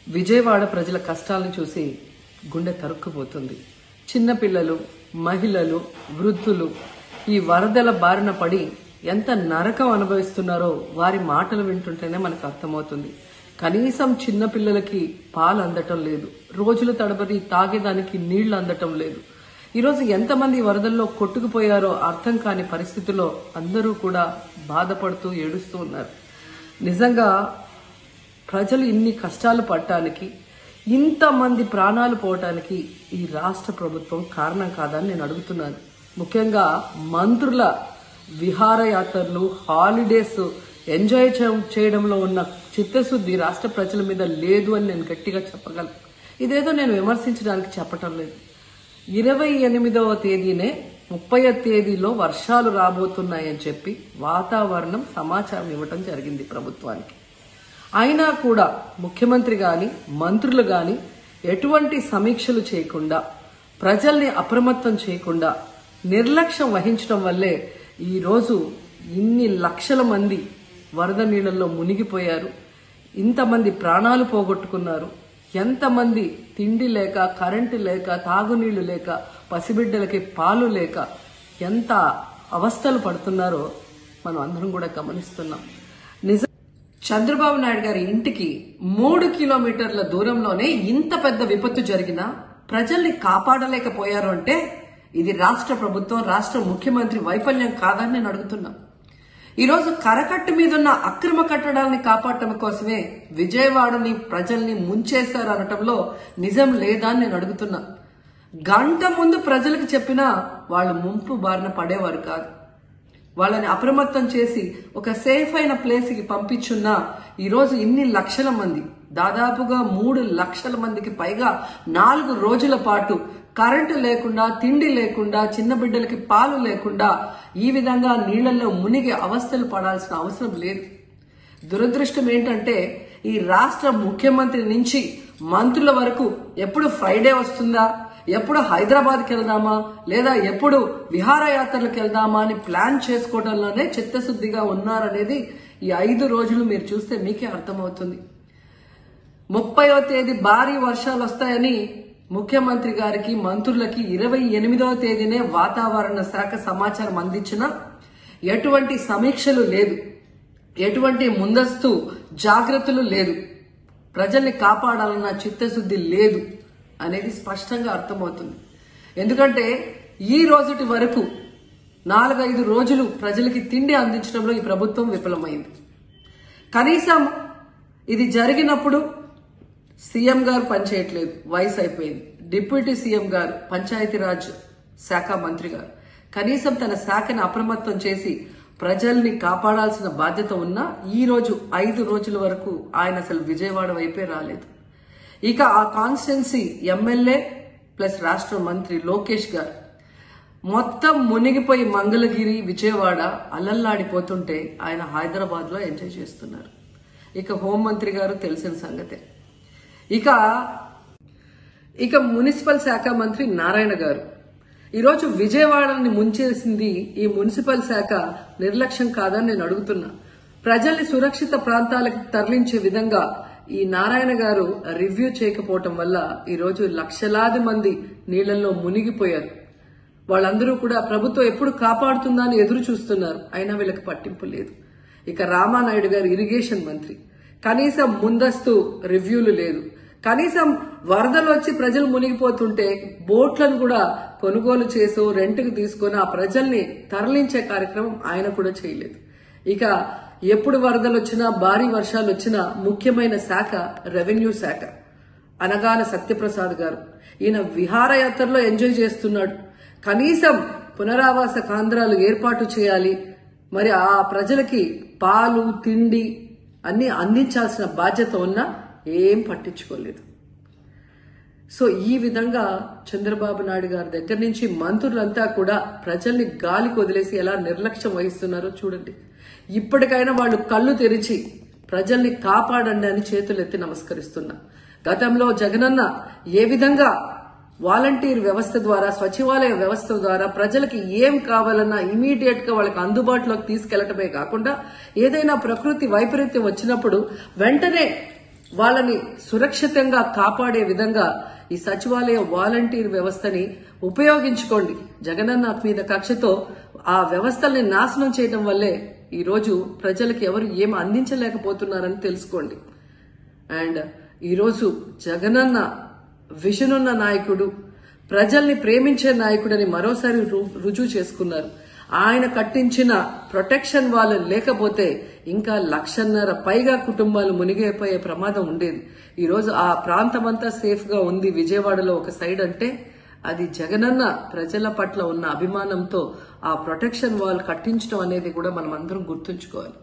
విజయవాడ ప్రజల కష్టాలను చూసి గుండె తరుక్కుపోతుంది. చిన్నపిల్లలు, మహిళలు, వృద్ధులు ఈ వరదల బారిన పడి ఎంత నరకం అనుభవిస్తున్నారో వారి మాటలు వింటుంటేనే మనకు అర్థమవుతుంది. కనీసం చిన్నపిల్లలకి పాలు అందటం లేదు, రోజుల తడబడి తాగేదానికి నీళ్లు అందటం లేదు. ఈరోజు ఎంతమంది వరదల్లో కొట్టుకుపోయారో అర్థం కాని పరిస్థితుల్లో అందరూ కూడా బాధపడుతూ ఏడుస్తూ ఉన్నారు. నిజంగా ప్రజలు ఇన్ని కష్టాలు పడటానికి, ఇంతమంది ప్రాణాలు పోవటానికి ఈ రాష్ట్ర ప్రభుత్వం కారణం కాదని నేను అడుగుతున్నాను. ముఖ్యంగా మంత్రుల విహారయాత్రలు, హాలిడేస్ ఎంజాయ్ చేయడంలో ఉన్న చిత్తశుద్ధి రాష్ట్ర ప్రజల మీద లేదు అని నేను గట్టిగా చెప్పగలను. ఇదేదో నేను విమర్శించడానికి చెప్పటం లేదు. 28వ తేదీనే 30వ తేదీలో వర్షాలు రాబోతున్నాయని చెప్పి వాతావరణం సమాచారం ఇవ్వటం జరిగింది ప్రభుత్వానికి. అయినా కూడా ముఖ్యమంత్రి గాని, మంత్రులు గాని ఎటువంటి సమీక్షలు చేయకుండా, ప్రజల్ని అప్రమత్తం చేయకుండా నిర్లక్ష్యం వహించడం వల్లే ఈరోజు ఇన్ని లక్షల మంది వరద నీళ్లలో మునిగిపోయారు. ఇంతమంది ప్రాణాలు పోగొట్టుకున్నారు. ఎంతమంది తిండి లేక, కరెంటు లేక, తాగునీళ్లు లేక, పసిబిడ్డలకి పాలు లేక ఎంత అవస్థలు పడుతున్నారో మనం అందరం కూడా గమనిస్తున్నాం. చంద్రబాబు నాయుడు గారి ఇంటికి 3 కిలోమీటర్ల దూరంలోనే ఇంత పెద్ద విపత్తు జరిగినా ప్రజల్ని కాపాడలేకపోయారు అంటే ఇది రాష్ట్ర ప్రభుత్వం, రాష్ట్ర ముఖ్యమంత్రి వైఫల్యం కాదని నేను అడుగుతున్నా. ఈరోజు కరకట్టు మీదున్న అక్రమ కట్టడాలని కాపాడటం కోసమే విజయవాడని ప్రజల్ని ముంచేశారు అనటంలో నిజం లేదా అని నేను అడుగుతున్నా. గంట ముందు ప్రజలకు చెప్పినా వాళ్ళు ముంపు బారిన పడేవారు కాదు. వాళ్ళని అప్రమత్తం చేసి ఒక సేఫ్ అయిన ప్లేస్ కి పంపించున్నా ఈరోజు ఇన్ని లక్షల మంది, దాదాపుగా 3 లక్షల మందికి పైగా 4 రోజుల పాటు కరెంటు లేకుండా, తిండి లేకుండా, చిన్న బిడ్డలకి పాలు లేకుండా ఈ విధంగా నీళ్లలో మునిగి అవస్థలు పడాల్సిన అవసరం లేదు. దురదృష్టం ఏంటంటే ఈ రాష్ట్ర ముఖ్యమంత్రి నుంచి మంత్రుల వరకు ఎప్పుడు ఫ్రైడే వస్తుందా, ఎప్పుడు హైదరాబాద్కి వెళ్దామా, లేదా ఎప్పుడు విహారయాత్రలకు వెళ్దామా అని ప్లాన్ చేసుకోవడంలోనే చిత్తశుద్ధిగా ఉన్నారనేది ఈ 5 రోజులు మీరు చూస్తే మీకే అర్థమవుతుంది. 30వ తేదీ భారీ వర్షాలు వస్తాయని ముఖ్యమంత్రి గారికి, మంత్రులకి 28వ తేదీనే వాతావరణ శాఖ సమాచారం అందించినా ఎటువంటి సమీక్షలు లేదు, ఎటువంటి ముందస్తు జాగ్రత్తలు లేదు, ప్రజల్ని కాపాడాలన్న చిత్తశుద్ధి లేదు అనేది స్పష్టంగా అర్థమవుతుంది. ఎందుకంటే ఈ రోజుటి వరకు 4-5 రోజులు ప్రజలకి తిండి అందించడంలో ఈ ప్రభుత్వం విఫలమైంది. కనీసం ఇది జరిగినప్పుడు సీఎం గారు పనిచేయట్లేదు, వయసు అయిపోయింది. డిప్యూటీ సీఎం గారు, పంచాయతీరాజ్ శాఖ మంత్రి గారు కనీసం తన శాఖను అప్రమత్తం చేసి ప్రజల్ని కాపాడాల్సిన బాధ్యత ఉన్నా ఈ రోజు 5 రోజుల వరకు ఆయన అసలు విజయవాడ వైపే రాలేదు. ఇక ఆ కాన్స్టిట్యున్సీ ఎమ్మెల్యే ప్లస్ రాష్ట్ర మంత్రి లోకేష్ గారు మొత్తం మునిగిపోయి మంగళగిరి, విజయవాడ అలల్లాడిపోతుంటే ఆయన హైదరాబాద్ లో ఎంజాయ్ చేస్తున్నారు. ఇక హోంమంత్రి గారు తెలిసిన సంగతే. ఇక మున్సిపల్ శాఖ మంత్రి నారాయణ గారు ఈరోజు విజయవాడని ముంచేసింది ఈ మున్సిపల్ శాఖ నిర్లక్ష్యం కాదని నేను అడుగుతున్నా. ప్రజల్ని సురక్షిత ప్రాంతాలకు తరలించే విధంగా ఈ నారాయణ గారు రివ్యూ చేయకపోవటం వల్ల ఈరోజు లక్షలాది మంది నీళ్లలో మునిగిపోయారు. వాళ్ళందరూ కూడా ప్రభుత్వం ఎప్పుడు కాపాడుతుందా అని ఎదురు చూస్తున్నారు. అయినా వీళ్ళకి పట్టింపు లేదు. ఇక రామానాయుడు గారు ఇరిగేషన్ మంత్రి, కనీసం ముందస్తు రివ్యూలు లేదు. కనీసం వరదలు వచ్చి ప్రజలు మునిగిపోతుంటే బోట్లను కూడా కొనుగోలు చేసో రెంట్కి తీసుకొని ఆ ప్రజల్ని తరలించే కార్యక్రమం ఆయన కూడా చేయలేదు. ఇక ఎప్పుడు వరదలు వచ్చినా, భారీ వర్షాలు వచ్చినా ముఖ్యమైన శాఖ రెవెన్యూ శాఖ. అనగాన సత్యప్రసాద్ గారు ఈయన విహారయాత్రలో ఎంజాయ్ చేస్తున్నాడు. కనీసం పునరావాస కేంద్రాలు ఏర్పాటు చేయాలి, మరి ఆ ప్రజలకి పాలు, తిండి అన్ని అందించాల్సిన బాధ్యత ఉన్నా ఏం పట్టించుకోలేదు. సో ఈ విధంగా చంద్రబాబు నాయుడు గారి దగ్గర నుంచి మంత్రులంతా కూడా ప్రజల్ని గాలికి వదిలేసి ఎలా నిర్లక్ష్యం వహిస్తున్నారో చూడండి. ఇప్పటికైనా వాళ్ళు కళ్ళు తెరిచి ప్రజల్ని కాపాడండి అని చేతులెత్తి నమస్కరిస్తున్నా. గతంలో జగనన్న ఏ విధంగా వాలంటీర్ వ్యవస్థ ద్వారా, సచివాలయ వ్యవస్థ ద్వారా ప్రజలకి ఏం కావాలన్నా ఇమీడియట్ గా వాళ్ళకి అందుబాటులోకి తీసుకెళ్లటమే కాకుండా ఏదైనా ప్రకృతి వైపరీత్యం వచ్చినప్పుడు వెంటనే వాళ్ళని సురక్షితంగా కాపాడే విధంగా ఈ సచివాలయ వాలంటీర్ వ్యవస్థని ఉపయోగించుకోండి. జగనన్న మీద కక్షతో ఆ వ్యవస్థల్ని నాశనం చేయడం వల్లే ఈ రోజు ప్రజలకు ఎవరు ఏం అందించలేకపోతున్నారని తెలుసుకోండి. అండ్ ఈరోజు జగనన్న విజన్ ఉన్న నాయకుడు, ప్రజల్ని ప్రేమించే నాయకుడని మరోసారి రుజువు చేసుకున్నారు. ఆయన కట్టించిన ప్రొటెక్షన్ వాళ్ళు లేకపోతే ఇంకా 1,50,000 పైగా కుటుంబాలు మునిగిపోయే ప్రమాదం ఉండేది. ఈరోజు ఆ ప్రాంతమంతా సేఫ్ గా ఉంది విజయవాడలో ఒక సైడ్ అంటే అది జగనన్న ప్రజల పట్ల ఉన్న అభిమానంతో ఆ ప్రొటెక్షన్ వాల్ కట్టించడం అనేది కూడా మనం అందరం గుర్తుంచుకోవాలి.